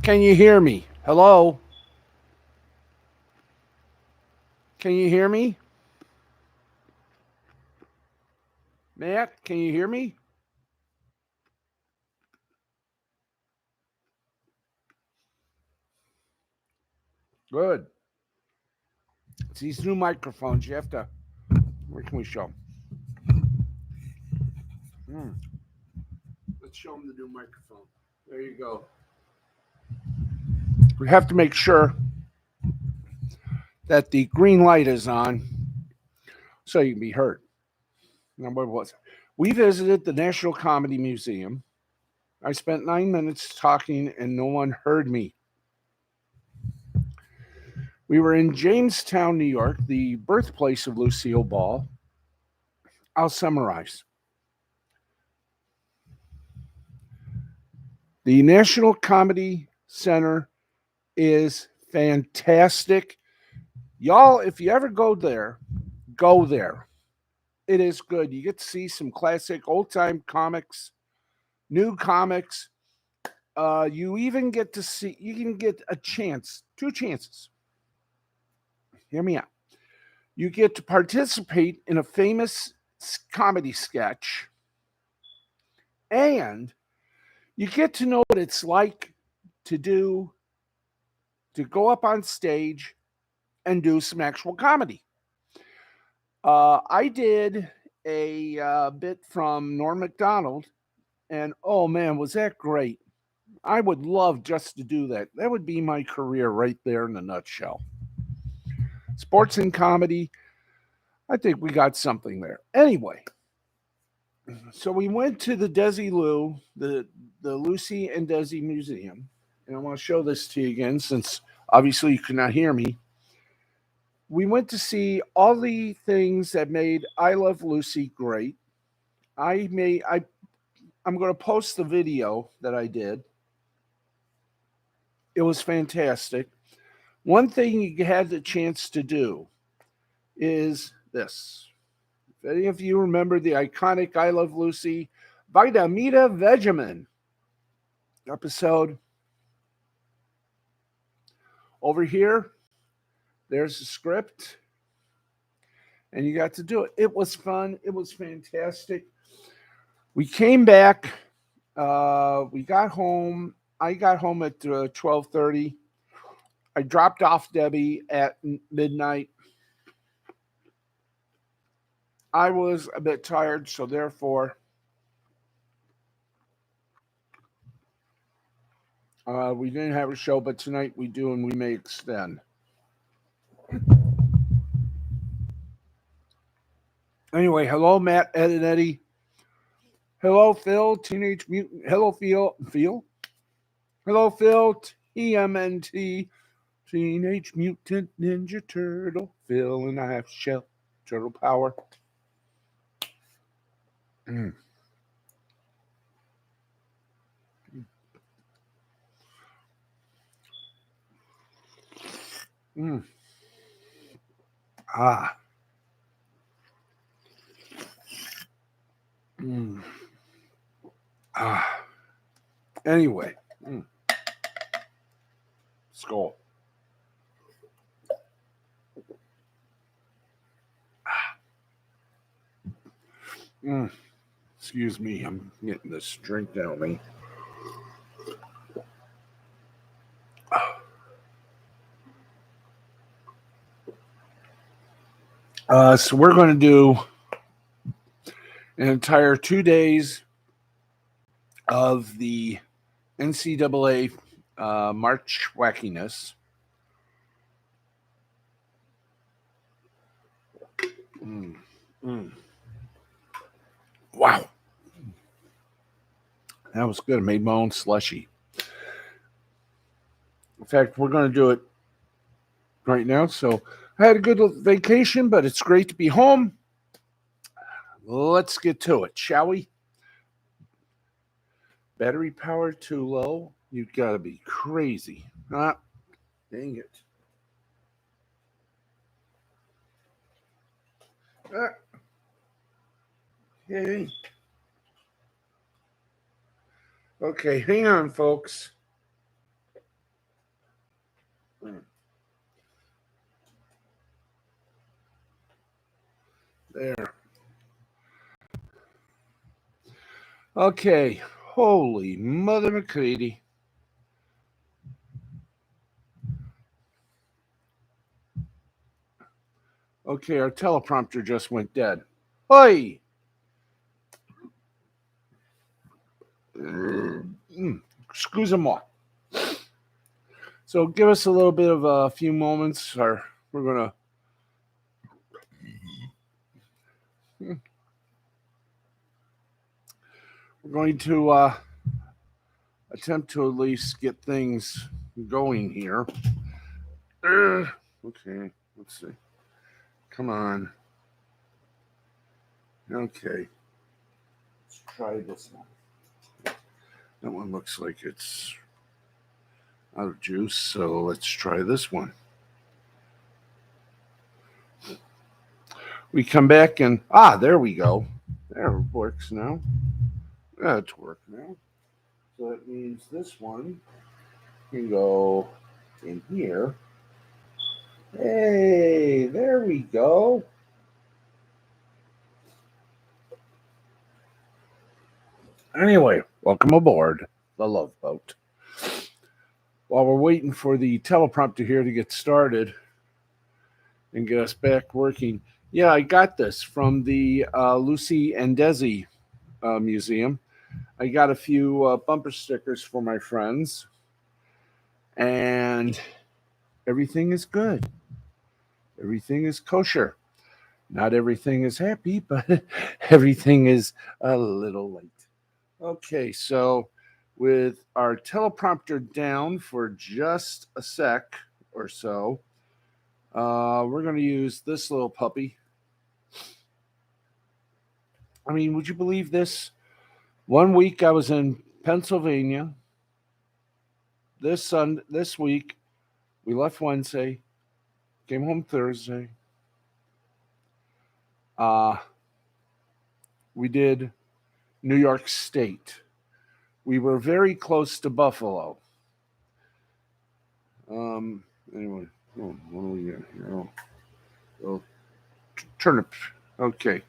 Can you hear me? Hello? Can you hear me? Matt, can you hear me? Good. It's these new microphones. You have to. Where can we show them? Let's show them the new microphone. There you go. We have to make sure that the green light is on so you can be heard. Now, what was it? We visited the National Comedy Museum. I spent 9 minutes talking and no one heard me. We were in Jamestown, New York, the birthplace of Lucille Ball. I'll summarize. The National Comedy Center is fantastic. Y'all, if you ever go there, go there. It is good. You get to see some classic old time comics, new comics. You even get to see, you can get a chance, two chances. Hear me out. You get to participate in a famous comedy sketch, and you get to know what it's like to do, to go up on stage and do some actual comedy. I did a bit from Norm Macdonald, and oh man, was that great! I would love just to do that. That would be my career right there in a nutshell. Sports and comedy, I think we got something there. Anyway, so we went to the Desilu, the Lucy and Desi Museum, and I want to show this to you again since obviously you could not hear me. We went to see all the things that made I Love Lucy great. I'm going to post the video that I did. It was fantastic. One thing you had the chance to do is this. If any of you remember the iconic I Love Lucy Vitamita Vegemin episode, over here, there's the script, and you got to do it. It was fun. It was fantastic. We came back. We got home. I got home at 12:30. I dropped off Debbie at midnight. I was a bit tired, so therefore, we didn't have a show, but tonight we do, and we may extend. Anyway, hello, Matt, Ed, and Eddie. Hello, Phil, Teenage Mutant. Hello, Phil. Hello, Phil, TMNT, Teenage Mutant Ninja Turtle. Phil and I have shell turtle power. Mm. Mm. Ah. Mm. Ah. Anyway. Skull. Excuse me, I'm getting this drink down me. So we're going to do an entire 2 days of the NCAA March wackiness. Wow. That was good. I made my own slushy. In fact, we're going to do it right now. So I had a good vacation, but it's great to be home. Let's get to it, shall we? Battery power too low? You got to be crazy. Ah, dang it. Hey. Okay, hang on, folks. There. Okay. Holy Mother McCready. Okay, our teleprompter just went dead. Oi! Excuse-moi. So give us a little bit of a few moments, or we're gonna. We're going to attempt to at least get things going here. Okay, let's see. Come on. Okay. Let's try this one. That one looks like it's out of juice, so let's try this one. We come back and, there we go. There, it works now. That's worked now. So that means this one can go in here. Hey, there we go. Anyway, welcome aboard the Love Boat. While we're waiting for the teleprompter here to get started and get us back working, yeah, I got this from the Lucy and Desi Museum. I got a few bumper stickers for my friends, and everything is good. Everything is kosher. Not everything is happy, but everything is a little late. Okay, so with our teleprompter down for just a sec or so, we're going to use this little puppy. I mean, would you believe this? 1 week I was in Pennsylvania. This week we left Wednesday, came home Thursday. We did New York State. We were very close to Buffalo. Anyway, what do we got here? Oh, turnip. Okay.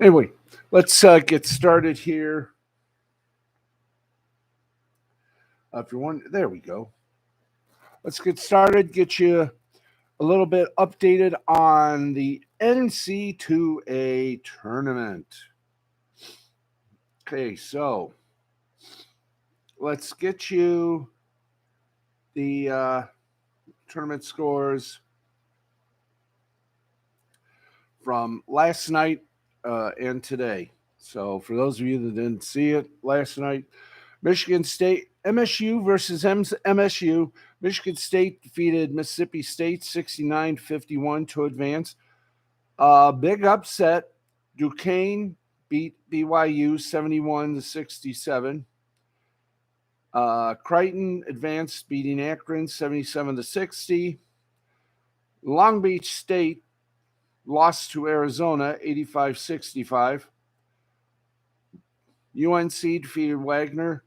Anyway, let's get started here. If you want, there we go. Let's get started. Get you a little bit updated on the NC2A tournament. Okay, so let's get you the tournament scores from last night and today. So for those of you that didn't see it last night, Michigan State, MSU versus MSU. Michigan State defeated Mississippi State 69-51 to advance. Big upset. Duquesne beat BYU 71-67. Creighton advanced, beating Akron 77-60. Long Beach State lost to Arizona 85-65. UNC defeated Wagner.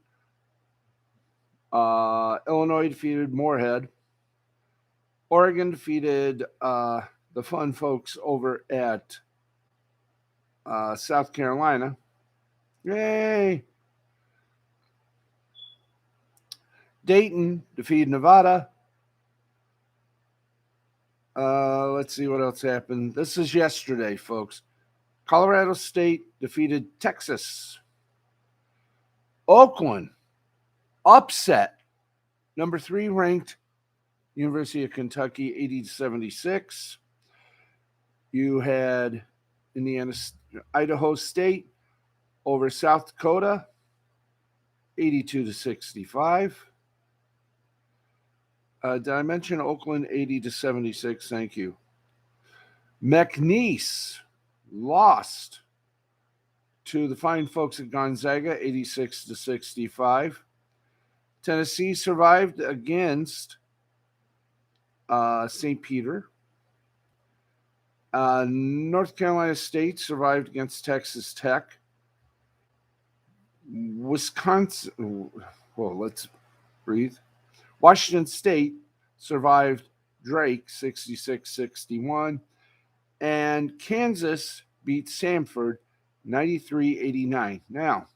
Illinois defeated Moorhead. Oregon defeated the fun folks over at South Carolina. Yay! Dayton defeated Nevada. Let's see what else happened. This is yesterday, folks. Colorado State defeated Texas. Oakland upset number 3 ranked University of Kentucky 80-76. You had Idaho State over South Dakota 82-65. Did I mention Oakland 80-76? Thank you. McNeese lost to the fine folks at Gonzaga 86-65. Tennessee survived against St. Peter. North Carolina State survived against Texas Tech. Wisconsin, well, let's breathe. Washington State survived Drake 66-61. And Kansas beat Samford 93-89. Now,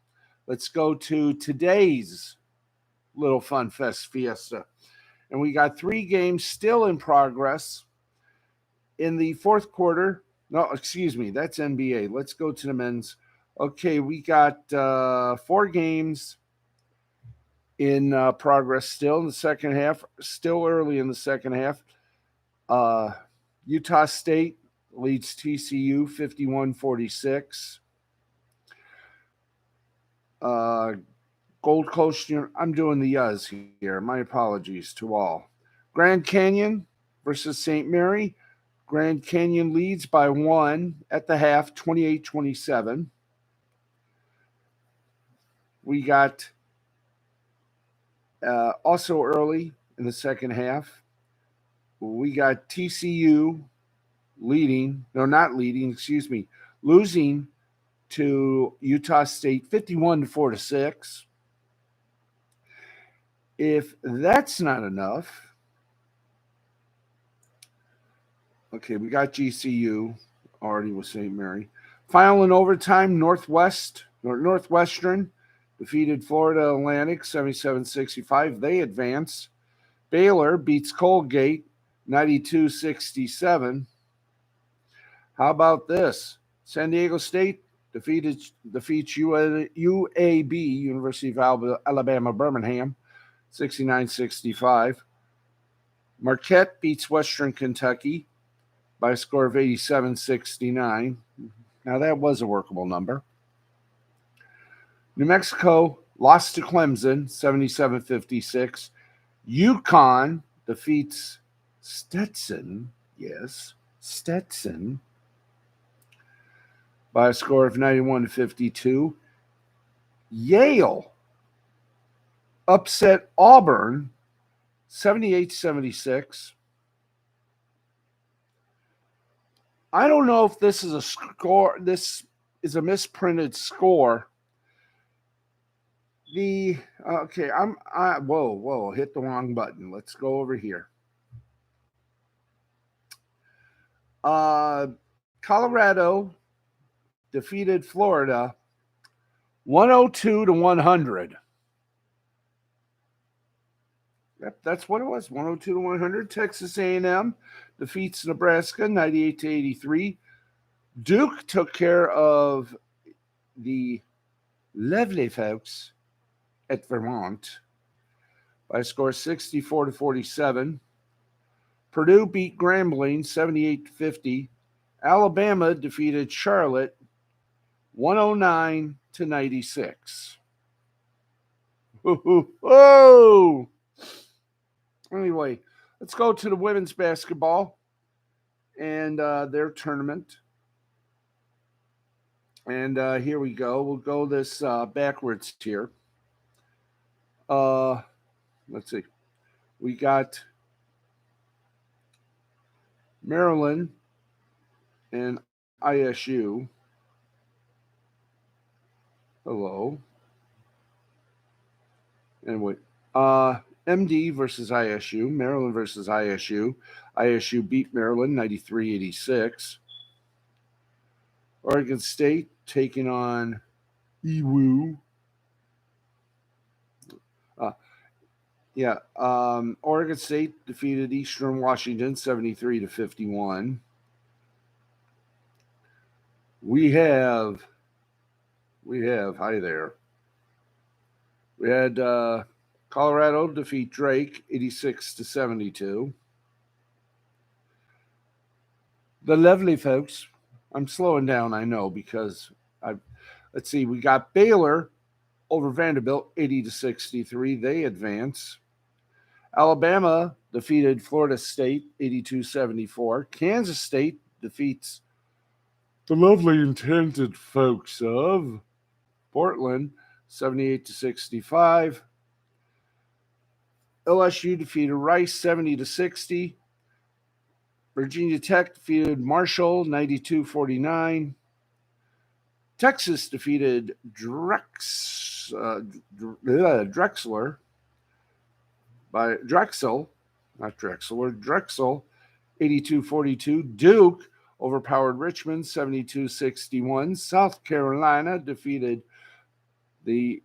let's go to today's Little Fun Fest Fiesta. And we got 3 games still in progress. In the fourth quarter, no, excuse me, that's NBA. Let's go to the men's. Okay, we got 4 games in progress still in the second half, still early in the second half. Utah State leads TCU 51-46. Gold Coast, I'm doing the Yuz here. My apologies to all. Grand Canyon versus St. Mary. Grand Canyon leads by 1 at the half, 28-27. We got also early in the second half, we got TCU losing to Utah State 51-46. If that's not enough, okay, we got GCU already with St. Mary. Final in overtime, Northwestern defeated Florida Atlantic 77-65. They advance. Baylor beats Colgate 92-67. How about this? San Diego State defeats UAB, University of Alabama, Birmingham, 69-65. Marquette beats Western Kentucky by a score of 87-69. Now, that was a workable number. New Mexico lost to Clemson, 77-56. UConn defeats Stetson, by a score of 91-52. Yale upset Auburn, 78-76. I don't know if this is a score. This is a misprinted score. Whoa, hit the wrong button. Let's go over here. Colorado defeated Florida 102-100. Yep, that's what it was, 102-100. Texas A&M defeats Nebraska 98-83. Duke took care of the lovely folks at Vermont by a score 64-47. Purdue beat Grambling 78-50. Alabama defeated Charlotte 109-96. Whoa! Anyway, let's go to the women's basketball and their tournament. And here we go. We'll go this backwards here. Let's see. We got Maryland and ISU. Hello. Anyway, MD versus ISU. Maryland versus ISU. ISU beat Maryland 93-86. Oregon State taking on EWU. Oregon State defeated Eastern Washington 73-51. We have, hi there. We had Colorado defeat Drake 86-72. The lovely folks, I'm slowing down, I know, because let's see, we got Baylor over Vanderbilt 80-63. They advance. Alabama defeated Florida State 82-74. Kansas State defeats the lovely intended folks of Portland 78-65. LSU defeated Rice 70-60. Virginia Tech defeated Marshall 92-49. Texas defeated Drexler by Drexel, not Drexel, 82-42. Duke overpowered Richmond 72-61. South Carolina defeated the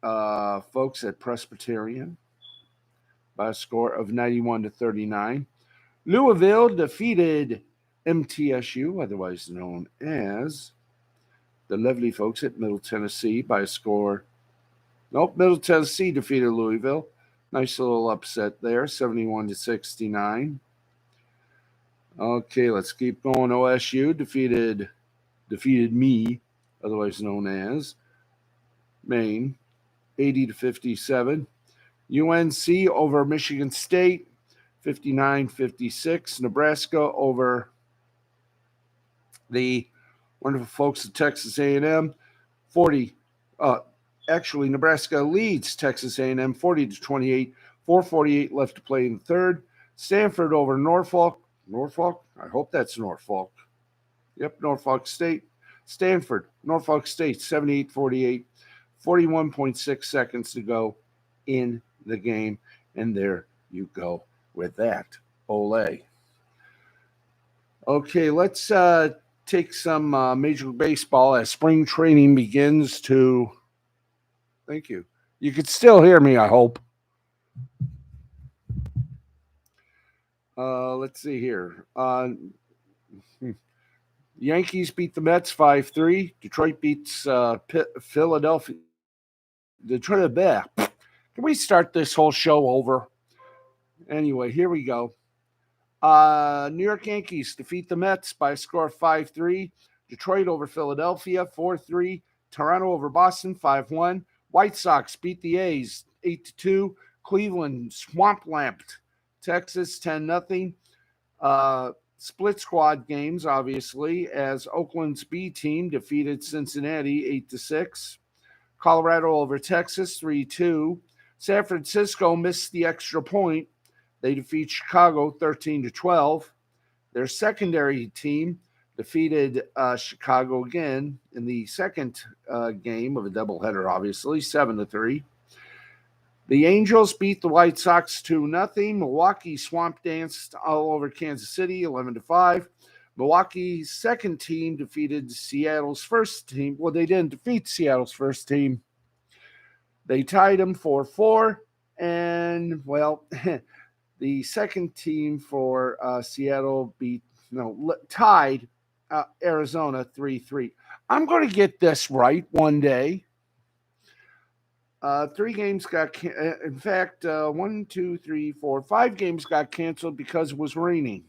folks at Presbyterian by a score of 91-39. Louisville defeated MTSU, otherwise known as the lovely folks at Middle Tennessee, by a score. Nope, Middle Tennessee defeated Louisville. Nice little upset there, 71-69. Okay, let's keep going. OSU defeated me, otherwise known as Maine, 80-57. UNC over Michigan State, 59-56. Nebraska over the wonderful folks at Texas A&M, 40. Actually, Nebraska leads Texas A&M 40-28. 4:48 left to play in the third. Stanford over Norfolk. Norfolk? I hope that's Norfolk. Yep, Norfolk State. Stanford, Norfolk State, 78-48. 41.6 seconds to go in the game. And there you go with that. Ole. Okay, let's take some Major League Baseball as spring training begins to... Thank you. You can still hear me, I hope. Let's see here. Yankees beat the Mets 5-3. Detroit beats Philadelphia. Detroit Bear. Can we start this whole show over? Anyway, here we go. New York Yankees defeat the Mets by a score of 5-3. Detroit over Philadelphia 4-3. Toronto over Boston 5-1. White Sox beat the A's 8-2. Cleveland swamp-lamped Texas 10-0. Split squad games, obviously, as Oakland's B team defeated Cincinnati 8-6. Colorado over Texas 3-2. San Francisco missed the extra point. They defeat Chicago 13-12. Their secondary team defeated Chicago again in the second game of a doubleheader, obviously, 7-3. The Angels beat the White Sox 2-0. Milwaukee swamp danced all over Kansas City, 11-5. Milwaukee's second team defeated Seattle's first team. Well, they didn't defeat Seattle's first team. They tied them 4-4. And, well, the second team for Seattle tied Arizona 3-3. I'm going to get this right one day. 3 games got, in fact, 5 games got canceled because it was raining.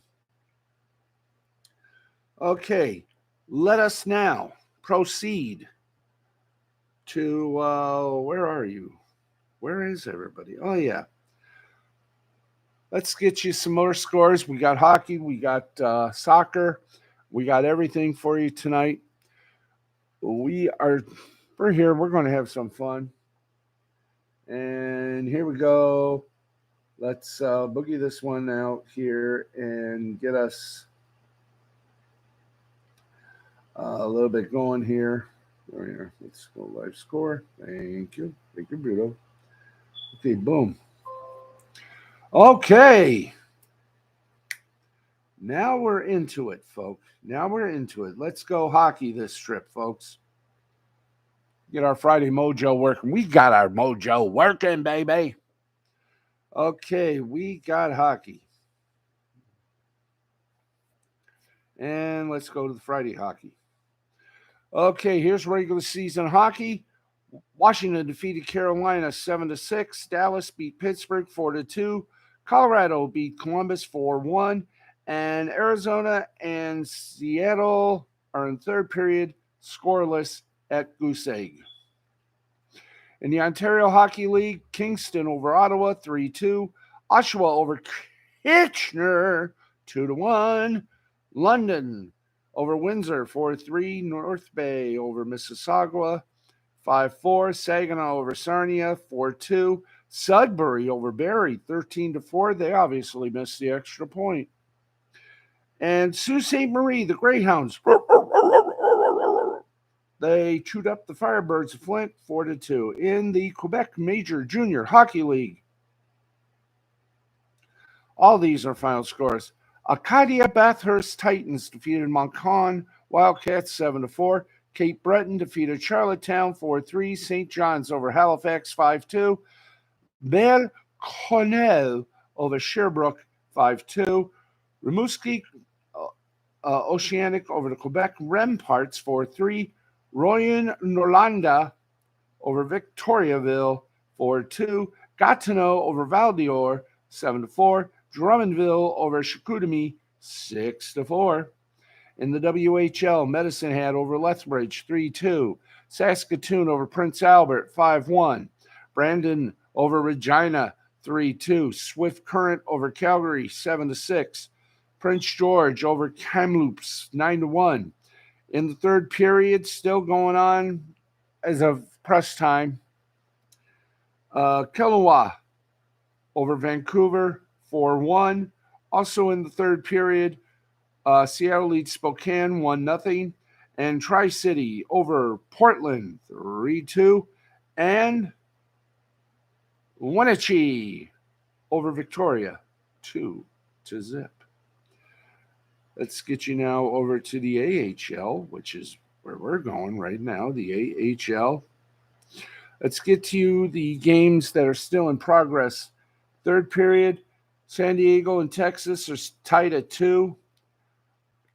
Okay, let us now proceed to, where are you? Where is everybody? Oh, yeah. Let's get you some more scores. We got hockey, we got soccer, we got everything for you tonight. We're here. We're going to have some fun. And here we go. Let's boogie this one out here and get us a little bit going here. There, let's go live score. Thank you. Thank you, Bruto. Okay, boom. Okay. Now we're into it, folks. Now we're into it. Let's go hockey this trip, folks. Get our Friday mojo working. We got our mojo working, baby. Okay, we got hockey. And let's go to the Friday hockey. Okay, here's regular season hockey. Washington defeated Carolina 7-6. Dallas beat Pittsburgh 4-2. Colorado beat Columbus 4-1. And Arizona and Seattle are in third period scoreless at Goose Egg. In the Ontario Hockey League, Kingston over Ottawa 3-2. Oshawa over Kitchener 2-1. London over Windsor 4-3. North Bay over Mississauga 5-4. Saginaw over Sarnia 4-2. Sudbury over Barrie 13-4. They obviously missed the extra point. And Sault Ste. Marie, the Greyhounds, they chewed up the Firebirds of Flint 4-2. In the Quebec Major Junior Hockey League, All these are final scores. Acadia Bathurst Titans defeated Moncton Wildcats 7-4. Cape Breton defeated Charlottetown 4-3. St. John's over Halifax 5-2. Belle Cornell over Sherbrooke 5-2. Rimouski Oceanic over the Quebec Remparts 4-3. Royan Norlanda over Victoriaville 4-2. Gatineau over Val d'Or 7-4. Drummondville over Chicoutimi 6-4. In the WHL, Medicine Hat over Lethbridge 3-2. Saskatoon over Prince Albert 5-1. Brandon over Regina 3-2. Swift Current over Calgary 7-6. Prince George over Kamloops 9-1. In the third period, still going on as of press time, Kelowna over Vancouver 4-1. Also in the third period, Seattle leads Spokane 1-0. And Tri-City over Portland 3-2. And Wenatchee over Victoria 2-0. Let's get you now over to the AHL, which is where we're going right now, the AHL. Let's get to you the games that are still in progress. Third period, San Diego and Texas are tied at 2.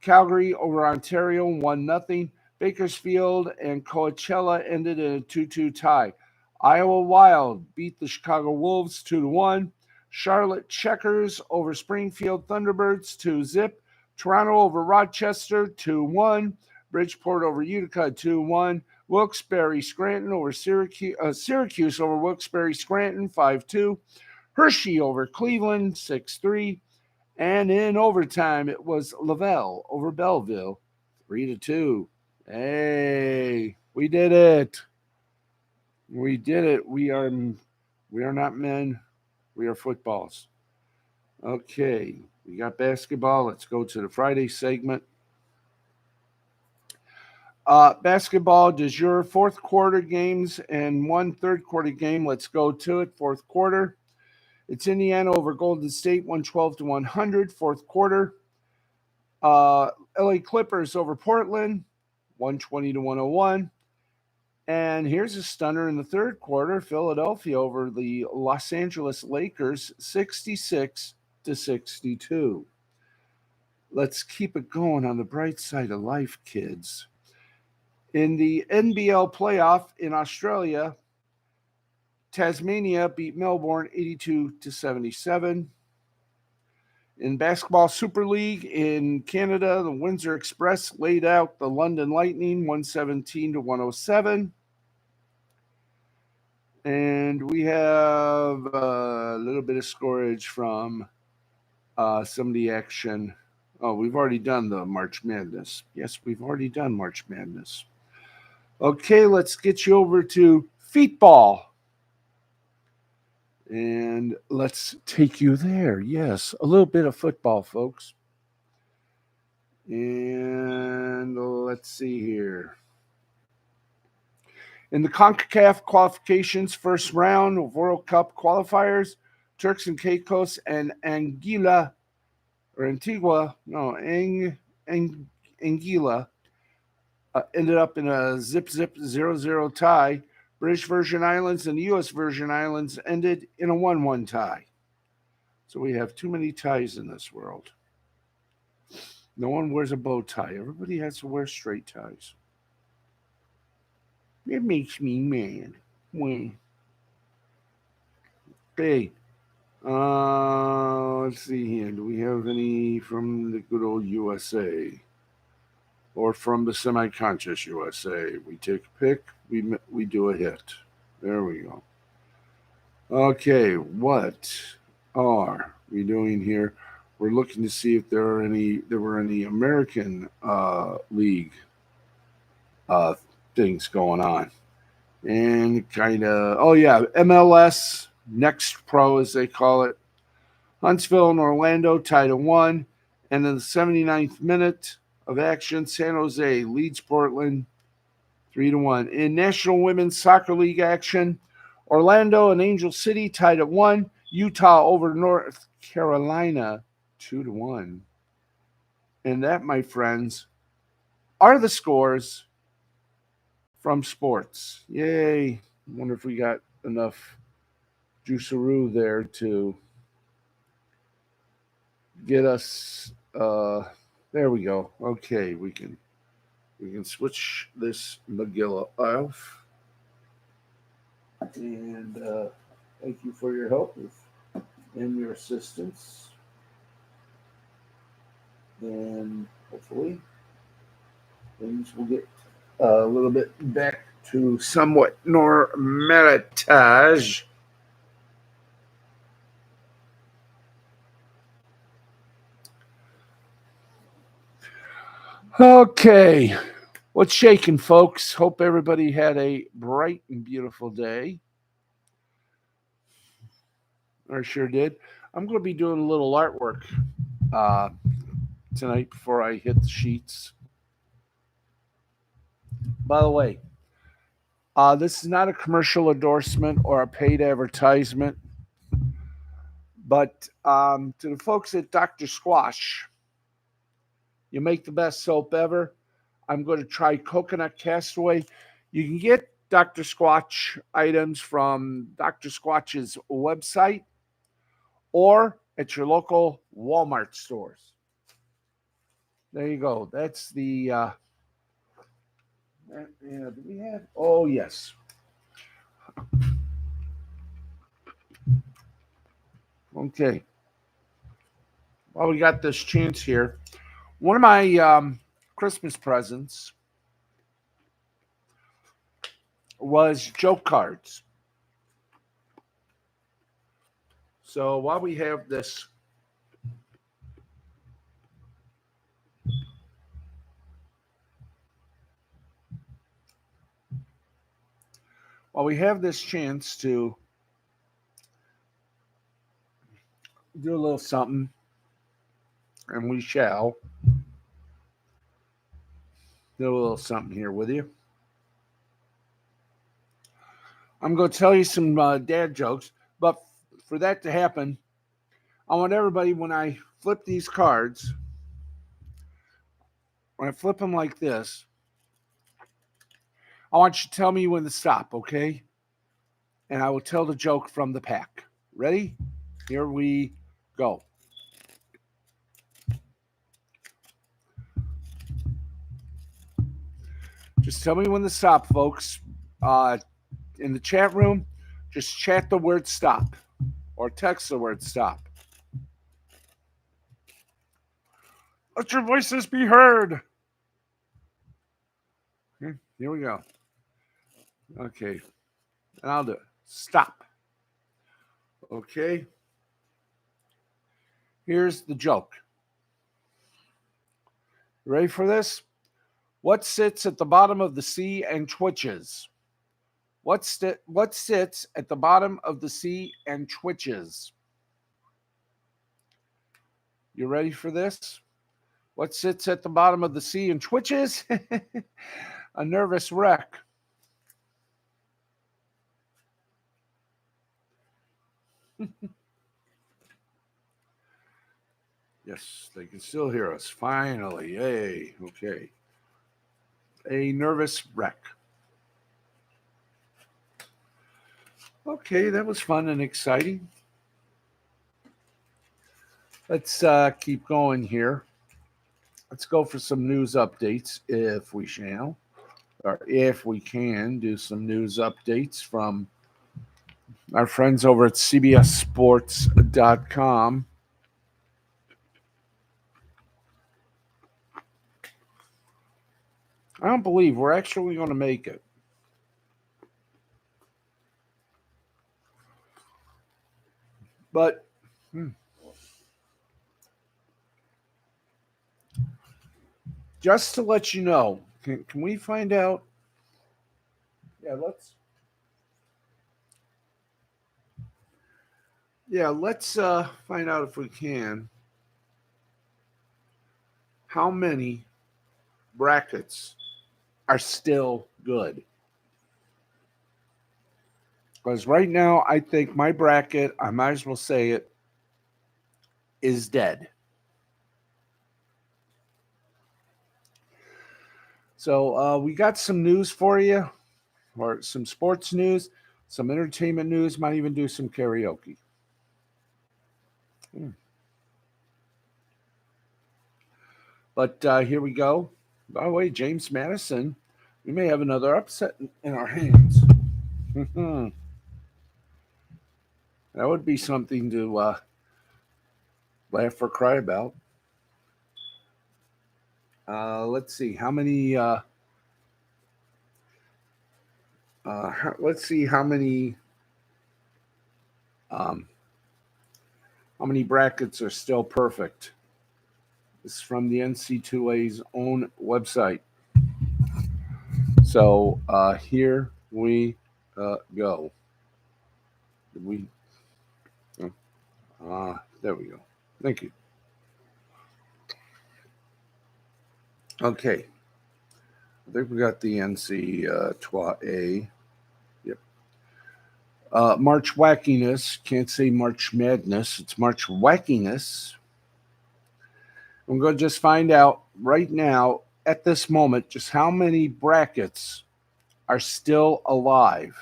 Calgary over Ontario 1-0. Bakersfield and Coachella ended in a 2-2 tie. Iowa Wild beat the Chicago Wolves 2-1. Charlotte Checkers over Springfield Thunderbirds 2-0. Toronto over Rochester 2-1. Bridgeport over Utica 2-1. Wilkes-Barre Scranton over Syracuse over Wilkes-Barre Scranton 5-2. Hershey over Cleveland 6-3. And in overtime, it was Laval over Belleville 3-2. Hey, we did it. We did it. We are not men. We are footballs. Okay, we got basketball. Let's go to the Friday segment. Basketball, does your fourth quarter games and one third quarter game. Let's go to it. Fourth quarter. It's Indiana over Golden State, 112-100. Fourth quarter. LA Clippers over Portland, 120-101. And here's a stunner in the third quarter. Philadelphia over the Los Angeles Lakers, 66-62. Let's keep it going on the bright side of life, kids. In the NBL playoff in Australia, Tasmania beat Melbourne 82-77. In Basketball Super League in Canada, the Windsor Express laid out the London Lightning 117-107. And we have a little bit of scorage from some of the action. Oh, we've already done the March Madness. Yes, we've already done March Madness. Okay, let's get you over to Feetball. And let's take you there. Yes, a little bit of football, folks. And let's see here. In the CONCACAF qualifications, first round of World Cup qualifiers, Turks and Caicos and Anguilla ended up in a 0-0 tie. British Virgin Islands and the U.S. Virgin Islands ended in a 1-1 tie. So we have too many ties in this world. No one wears a bow tie. Everybody has to wear straight ties. It makes me mad. Okay. Let's see here. Do we have any from the good old USA? Or from the semi-conscious USA? We take a pick. We do a hit. There we go. Okay, what are we doing here? We're looking to see if there were any American league things going on. And kind of, MLS, Next Pro as they call it. Huntsville and Orlando tied at 1. And in the 79th minute of action, San Jose leads Portland 3-1. In National Women's Soccer League action, Orlando and Angel City tied at 1. Utah over North Carolina 2-1. And that, my friends, are the scores from sports. Yay. Wonder if we got enough juiceroo there to get us there we go. Okay, we can switch this Magilla off. And thank you for your help and your assistance. And hopefully things will get a little bit back to somewhat normalitage. Okay, what's shaking, folks? Hope everybody had a bright and beautiful day. I sure did. I'm going to be doing a little artwork tonight before I hit the sheets. By the way, this is not a commercial endorsement or a paid advertisement, but to the folks at Dr. Squash, you make the best soap ever. I'm going to try Coconut Castaway. You can get Dr. Squatch items from Dr. Squatch's website or at your local Walmart stores. There you go. That's the do we have? Oh, yes. Okay. Well, we got this chance here. One of my Christmas presents was joke cards. So while we have this chance to do a little something, and we shall do a little something here with you. I'm going to tell you some dad jokes, but for that to happen, I want everybody, when I flip these cards, when I flip them like this, I want you to tell me when to stop, okay? And I will tell the joke from the pack. Ready? Here we go. Just tell me when to stop, folks. In the chat room, just chat the word stop or text the word stop. Let your voices be heard. Here we go. Okay. And I'll do it. Stop. Okay. Here's the joke. Ready for this? What sits at the bottom of the sea and twitches? What sits at the bottom of the sea and twitches? You ready for this? What sits at the bottom of the sea and twitches? A nervous wreck. Yes, they can still hear us. Finally. Yay. Okay. A nervous wreck. Okay, that was fun and exciting. Let's keep going here. Let's go for some news updates, if we shall, or if we can do some news updates from our friends over at CBSSports.com. I don't believe we're actually going to make it. But just to let you know, can we find out? Yeah, let's find out if we can. How many brackets are still good? Because right now, I think my bracket, I might as well say it, is dead. So we got some news for you, or some sports news, some entertainment news, might even do some karaoke. But here we go. By the way, James Madison, we may have another upset in our hands. that would be something to laugh or cry about. Let's see how many. Let's see um, how many brackets are still perfect. This is from the NC2A's own website. So here we go. We there we go. Thank you. Okay, I think we got the NC2A. Yep. March wackiness. Can't say March madness. It's March wackiness. I'm going to just find out right now, at this moment, just how many brackets are still alive.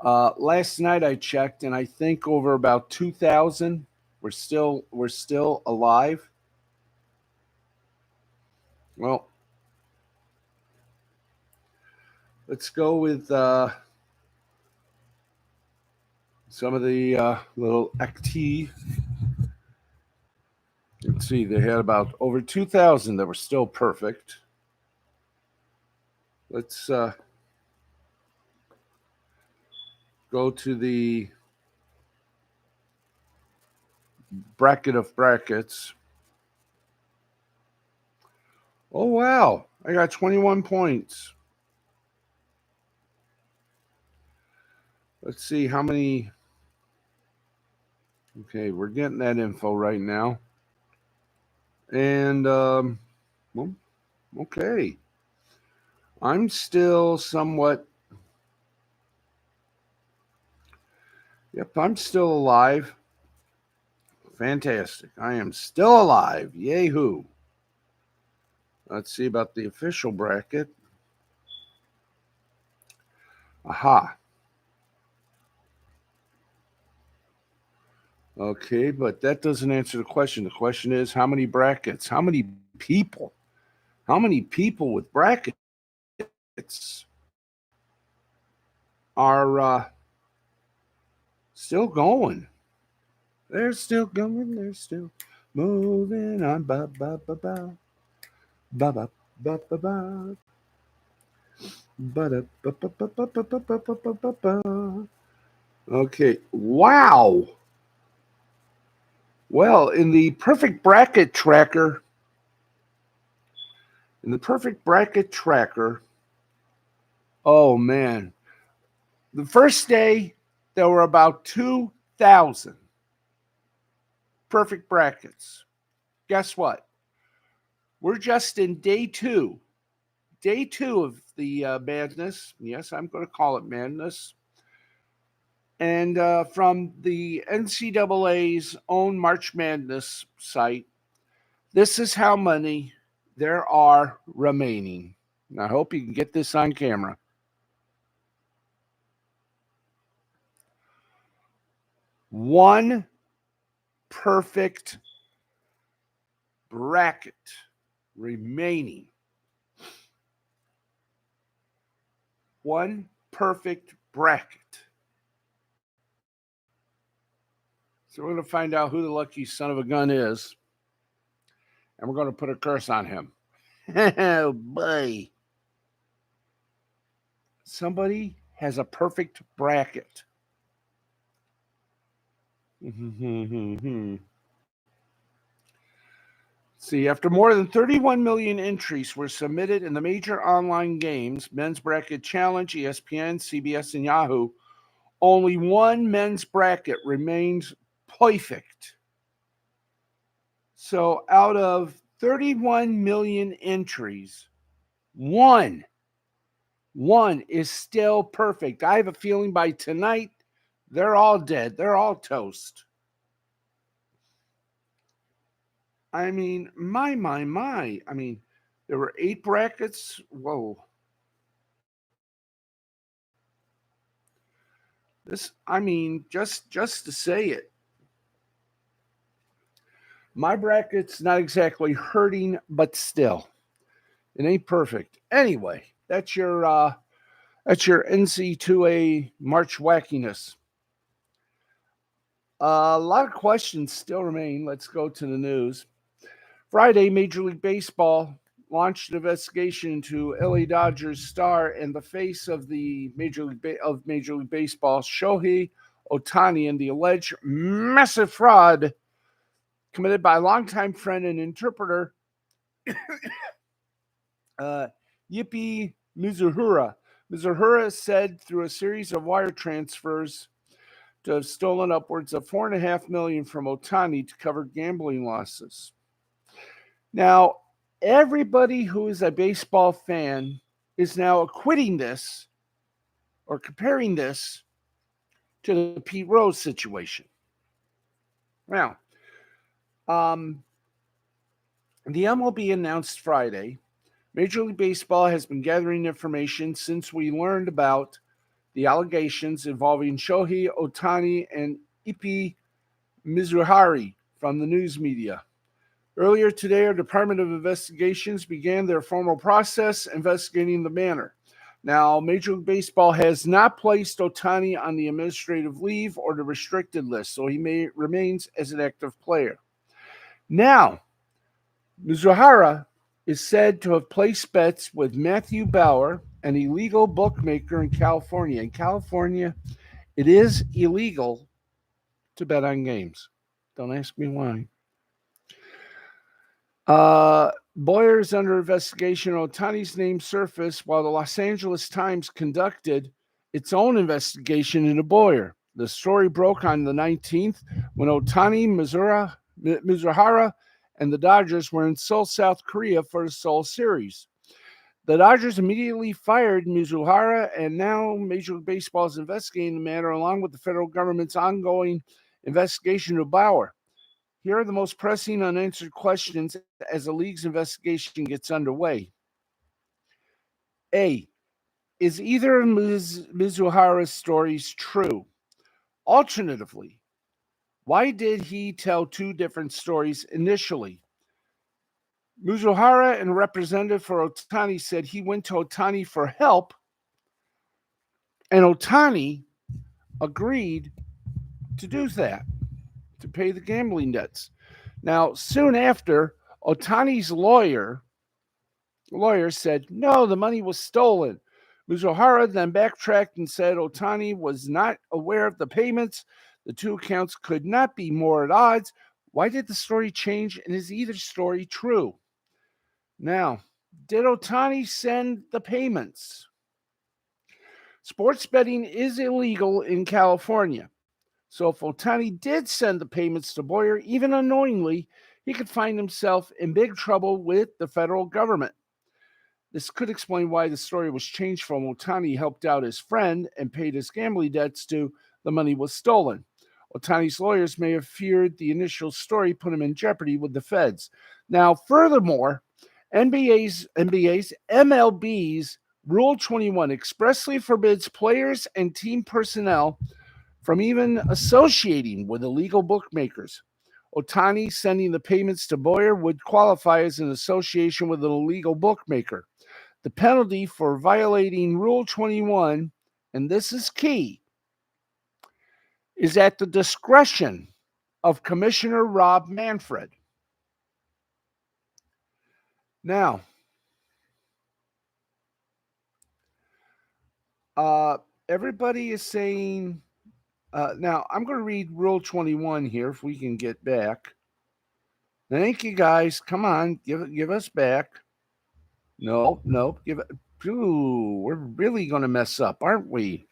Last night I checked, and I think over about 2,000 we're still alive. Well, let's go with some of the little acti. Let's see, they had about over 2,000 that were still perfect. Let's go to the bracket of brackets. Oh, wow. I got 21 points. Let's see how many. Okay, we're getting that info right now. And, well, okay. I'm still somewhat. Yep, I'm still alive. Fantastic. I am still alive. Yay-hoo. Let's see about the official bracket. Aha. Okay, but that doesn't answer the question. The question is how many brackets? How many people? How many people with brackets are still going? They're still going. They're still moving on. Ba ba ba ba. Ba ba ba ba ba. Ba ba ba ba ba ba ba ba ba ba ba. Okay. Wow. Well, in the perfect bracket tracker, oh man, the first day there were about 2,000 perfect brackets. Guess what? We're just in day two of the madness. Yes, I'm going to call it madness. And from the NCAA's own March Madness site, this is how many there are remaining. And I hope you can get this on camera. One perfect bracket remaining. One perfect bracket. So we're going to find out who the lucky son of a gun is. And we're going to put a curse on him. Oh, boy. Somebody has a perfect bracket. See, after more than 31 million entries were submitted in the major online games, Men's Bracket Challenge, ESPN, CBS, and Yahoo, only one men's bracket remains perfect. So out of 31 million entries, one One is still perfect. I have a feeling by tonight, they're all dead. They're all toast. I mean, my. I mean, there were 8 brackets. Whoa. Just to say it, my bracket's not exactly hurting, but still, it ain't perfect. Anyway, that's your NC2A March wackiness. A lot of questions still remain. Let's go to the news. Friday, Major League Baseball launched an investigation into LA Dodgers star and the face of the Major League Baseball, Shohei Ohtani, and the alleged massive fraud committed by longtime friend and interpreter Yippee Mizuhara. Mizuhara said through a series of wire transfers to have stolen upwards of $4.5 million from Ohtani to cover gambling losses. Now, everybody who is a baseball fan is now equating this or comparing this to the Pete Rose situation. Now, the MLB announced Friday, Major League Baseball has been gathering information since we learned about the allegations involving Shohei Ohtani and Ippy Mizuhara from the news media. Earlier today, our Department of Investigations began their formal process investigating the matter. Now, Major League Baseball has not placed Ohtani on the administrative leave or the restricted list, so he remains as an active player. Now, Mizuhara is said to have placed bets with Matthew Bauer, an illegal bookmaker in California. In California, it is illegal to bet on games. Don't ask me why. Boyer is under investigation. Ohtani's name surfaced while the Los Angeles Times conducted its own investigation into Boyer. The story broke on the 19th when Ohtani, Mizuhara, and the Dodgers were in Seoul, South Korea for the Seoul series. The Dodgers immediately fired Mizuhara, and now Major League Baseball is investigating the matter along with the federal government's ongoing investigation of Bauer. Here are the most pressing unanswered questions as the league's investigation gets underway. A. Is either of Mizuhara's stories true? Alternatively, why did he tell 2 different stories initially? Mizuhara and a representative for Ohtani said he went to Ohtani for help, and Ohtani agreed to do that, to pay the gambling debts. Now, soon after, Ohtani's lawyer said, no, the money was stolen. Mizuhara then backtracked and said Ohtani was not aware of the payments. The 2 accounts could not be more at odds. Why did the story change, and is either story true? Now, did Ohtani send the payments? Sports betting is illegal in California. So if Ohtani did send the payments to Boyer, even unknowingly, he could find himself in big trouble with the federal government. This could explain why the story was changed from Ohtani helped out his friend and paid his gambling debts to the money was stolen. Ohtani's lawyers may have feared the initial story put him in jeopardy with the feds. Now, furthermore, MLB's Rule 21 expressly forbids players and team personnel from even associating with illegal bookmakers. Ohtani sending the payments to Boyer would qualify as an association with an illegal bookmaker. The penalty for violating Rule 21, and this is key, is at the discretion of Commissioner Rob Manfred. Now, everybody is saying, now I'm going to read Rule 21 here if we can get back. Thank you, guys. Come on, give us back. Nope. Give it. Ooh, we're really going to mess up, aren't we?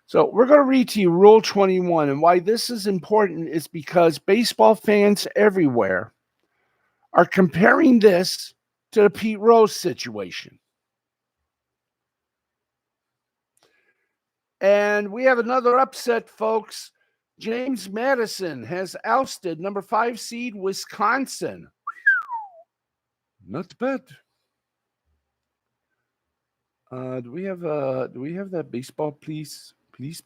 So we're going to read to you Rule 21, and why this is important is because baseball fans everywhere are comparing this to the Pete Rose situation. And we have another upset, folks. James Madison has ousted number 5 seed Wisconsin. Not bad. Do we have that baseball, please? Please.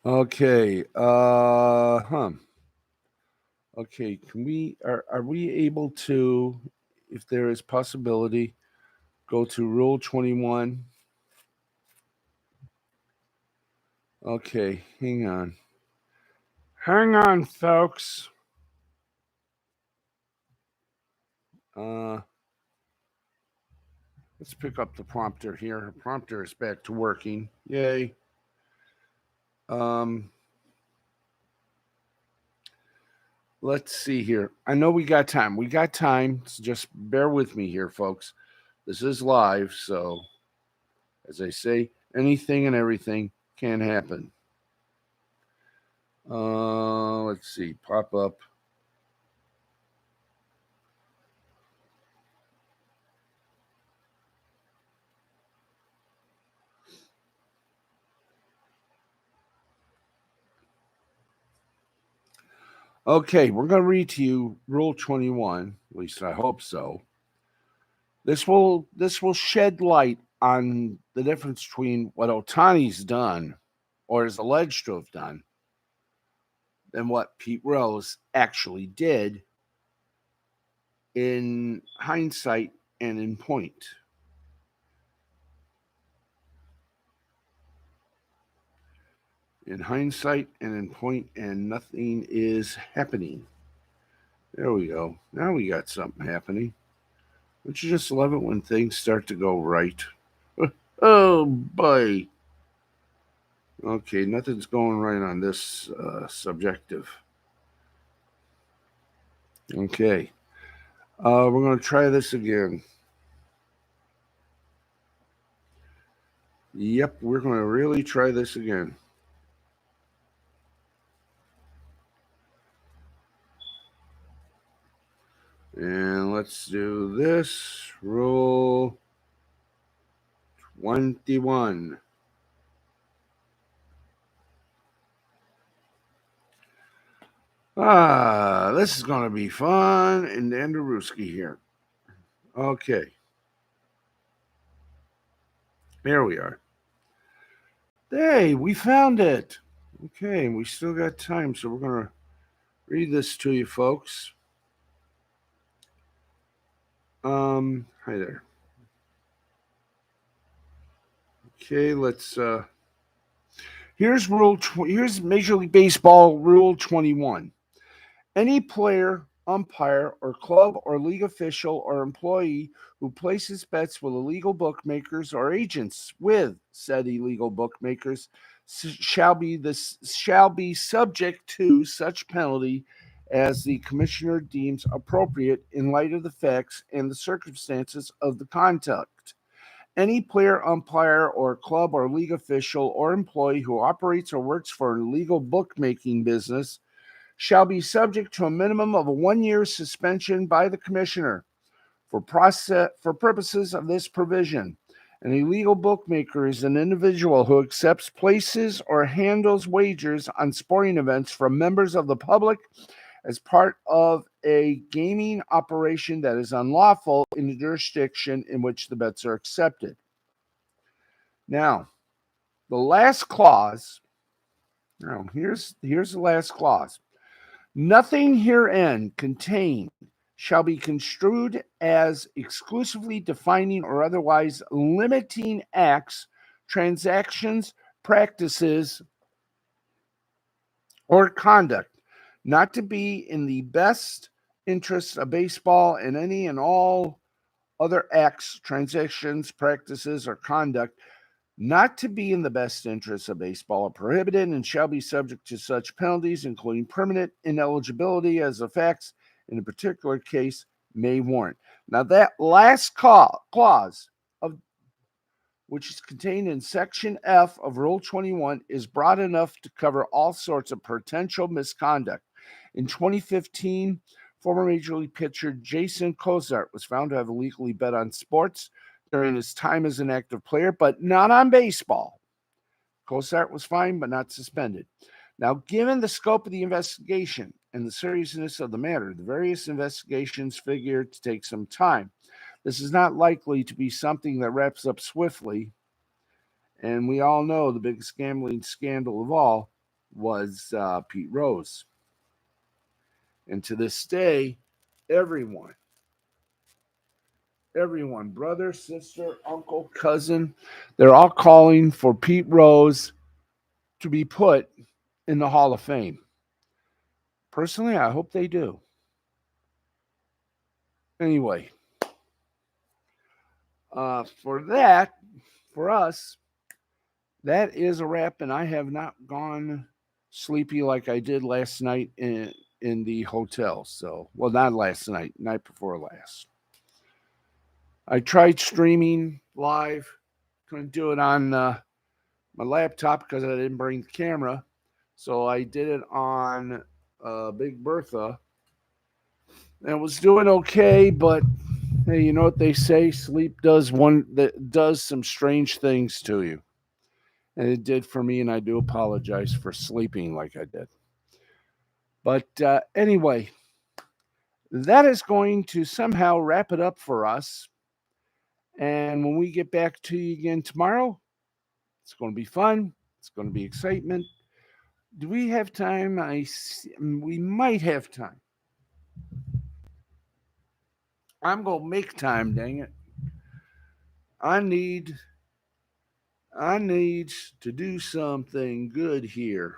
Okay. Okay, are we able to, if there is possibility, go to Rule 21? Okay, hang on. Hang on, folks. Let's pick up the prompter here. Prompter is back to working. Yay. Let's see here. I know we got time. So just bear with me here, folks. This is live, so as I say, anything and everything can happen. Let's see. Pop up. Okay, we're going to read to you Rule 21. At least I hope so. This will shed light on the difference between what Ohtani's done, or is alleged to have done, and what Pete Rose actually did in hindsight and in point. In hindsight and in point, and nothing is happening. There we go. Now we got something happening. Don't you just love it when things start to go right? Oh, boy. Okay, nothing's going right on this subjective. Okay. We're going to try this again. Yep, we're going to really try this again. And let's do this. Rule 21. This is going to be fun. And Andrewski here. Okay. There we are. Hey, we found it. Okay, we still got time, so we're going to read this to you, folks. Hi there. Okay, let's here's Major League Baseball Rule 21. Any player, umpire, or club or league official or employee who places bets with illegal bookmakers or agents with said illegal bookmakers shall be subject to such penalty as the commissioner deems appropriate in light of the facts and the circumstances of the conduct. Any player, umpire, or club or league official or employee who operates or works for an illegal bookmaking business shall be subject to a minimum of a 1-year suspension by the commissioner. For purposes of this provision, an illegal bookmaker is an individual who accepts, places, or handles wagers on sporting events from members of the public as part of a gaming operation that is unlawful in the jurisdiction in which the bets are accepted. Now, the last clause. Now, here's the last clause. Nothing herein contained shall be construed as exclusively defining or otherwise limiting acts, transactions, practices, or conduct not to be in the best interests of baseball, and any and all other acts, transactions, practices, or conduct not to be in the best interests of baseball are prohibited and shall be subject to such penalties, including permanent ineligibility, as the facts in a particular case may warrant. Now, that last clause, which is contained in Section F of Rule 21, is broad enough to cover all sorts of potential misconduct. In 2015, Former Major League pitcher Jason Cozart was found to have illegally bet on sports during his time as an active player, but not on baseball. Cozart was fined but not suspended. Now, given the scope of the investigation and the seriousness of the matter, the various investigations figure to take some time. This is not likely to be something that wraps up swiftly, and we all know the biggest gambling scandal of all was Pete Rose. And to this day, everyone, brother, sister, uncle, cousin, they're all calling for Pete Rose to be put in the Hall of Fame. Personally, I hope they do. Anyway, for us, that is a wrap, and I have not gone sleepy like I did last night in the hotel. So, well, not last night, night before last. I tried streaming live, couldn't do it on my laptop because I didn't bring the camera. So I did it on Big Bertha, and was doing okay. But hey, you know what they say? Sleep does some strange things to you, and it did for me. And I do apologize for sleeping like I did. But anyway, that is going to somehow wrap it up for us. And when we get back to you again tomorrow, it's going to be fun. It's going to be excitement. Do we have time? We might have time. I'm going to make time, dang it. I need to do something good here.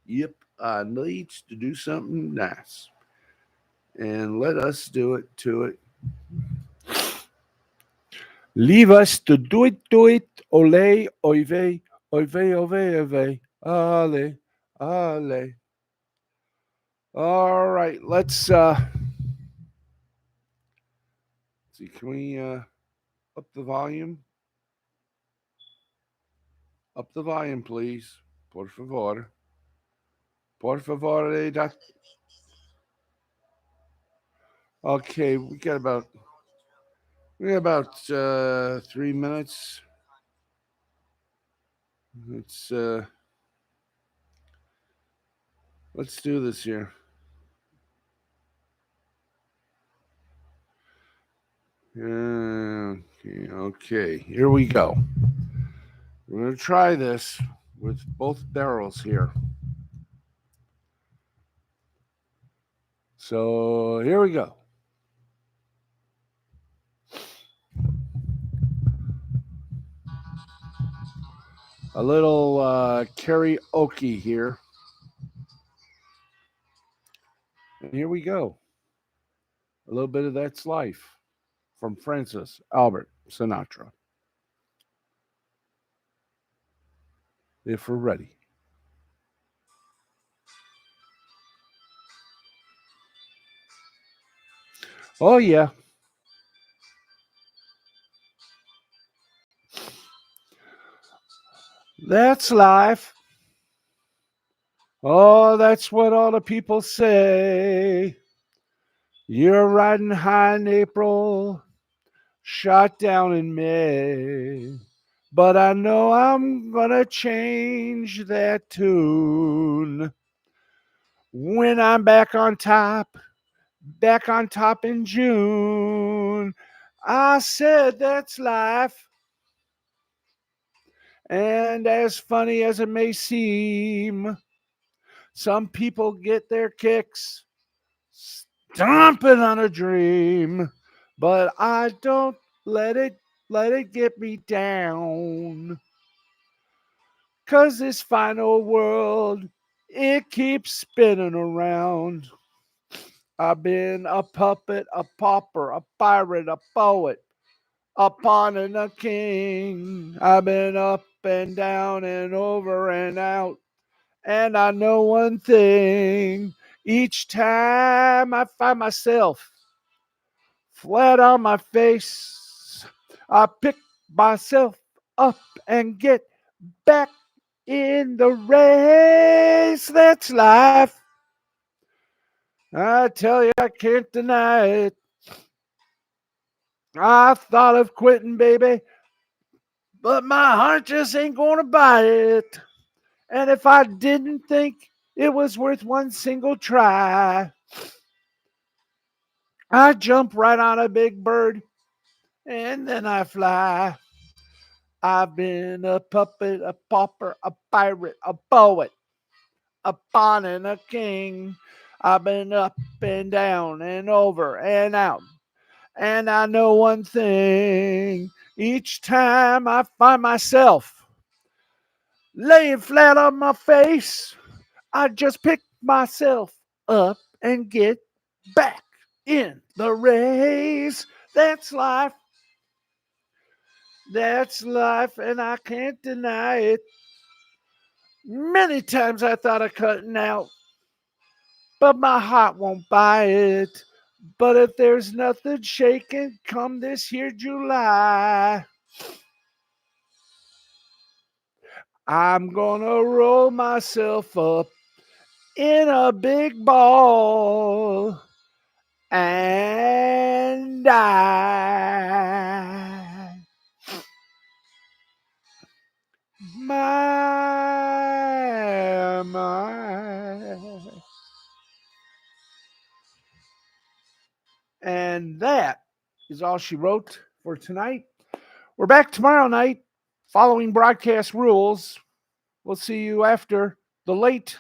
Yep, I need to do something nice. And let us do it to it. Leave us to do it, ole, oive, ove, ale, ale. All right, let's see, can we up the volume? Up the volume, please. Por favor. Por favor. Okay, we got about 3 minutes. Let's do this here. Okay, here we go. We're going to try this with both barrels here. So here we go. A little karaoke here. And here we go. A little bit of That's Life from Francis Albert Sinatra. If we're ready. Oh, yeah. That's life. Oh, that's what all the people say. You're riding high in April, shot down in May. But I know I'm gonna change that tune when I'm back on top in June. I said that's life. And as funny as it may seem, some people get their kicks stomping on a dream, but I don't let it get me down. 'Cause this final world, it keeps spinning around. I've been a puppet, a pauper, a pirate, a poet, a pawn and a king. I've been up and down and over and out. And I know one thing, each time I find myself flat on my face, I pick myself up and get back in the race. That's life. I tell you, I can't deny it. I thought of quitting, baby, but my heart just ain't gonna buy it. And if I didn't think it was worth one single try, I jump right on a big bird and then I fly. I've been a puppet, a pauper, a pirate, a poet, a pawn, and a king. I've been up and down and over and out. And I know one thing, each time I find myself laying flat on my face, I just pick myself up and get back in the race. That's life. That's life, and I can't deny it. Many times I thought of cutting out, but my heart won't buy it. But if there's nothing shaking come this here July, I'm gonna roll myself up in a big ball and die. My. And that is all she wrote for tonight. We're back tomorrow night following broadcast rules. We'll see you after the late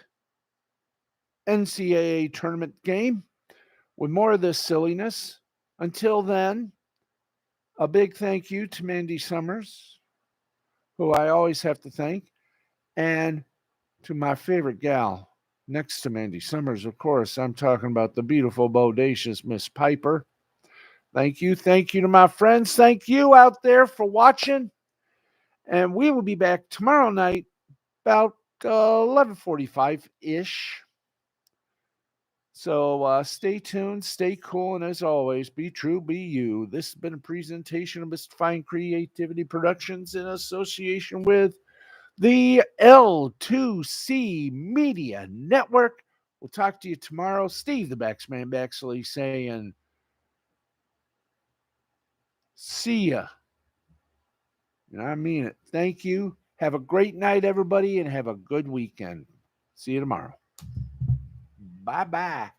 NCAA tournament game with more of this silliness. Until then, a big thank you to Mandy Summers, who I always have to thank, and to my favorite gal next to Mandy Summers, of course. I'm talking about the beautiful, bodacious Miss Piper. Thank you. Thank you to my friends. Thank you out there for watching. And we will be back tomorrow night about 11:45-ish. So stay tuned, stay cool, and as always, be true, be you. This has been a presentation of Mr. Fine Creativity Productions in association with the L2C Media Network. We'll talk to you tomorrow. Steve the Baxman Baxley saying, see ya. And I mean it. Thank you. Have a great night, everybody, and have a good weekend. See you tomorrow. Bye-bye.